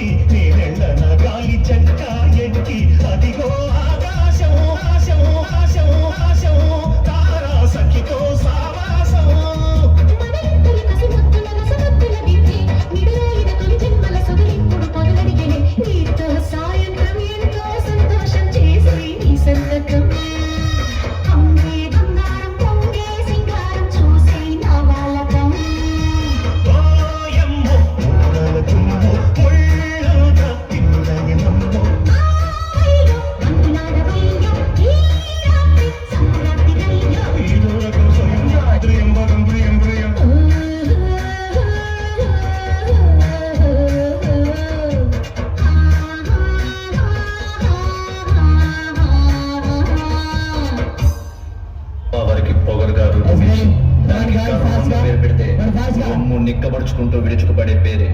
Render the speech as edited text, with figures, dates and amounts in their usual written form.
దాటి నేనెళ్ళన గాలి చక్క ఎక్కి అదిగో ఆకాశం ఆశం ఆశం ఆశం తారా సఖితో సావాసం మనలిద్దరి కసిమత్తుల రసమత్తుల వింటే నిడురాయిన తొలి జన్మల సొగలిప్పుడు మొదలడిగెనే నీతో సాయంత్రం ఎంతో సంతోషం చేసి నీ సంతకం పొంగే బంగారం పొంగే సింగారం చూసే నా వాలకం ఓయమ్మో ముళ్ళతుమ్మో ముళ్ళుగా తిన్నయనమ్మో అయ్యో అందులాడవయ్యో ఈ రాత్రి సంక్రాంతి రయ్యో ఈరోజు సౌందర్యం భగం ప్రియం ప్రియం వారికి పొగరుగా రూపొందించి దానికి పేరు పెడితే నిక్కబడుచుకుంటూ విడుచుకుపడే పేరే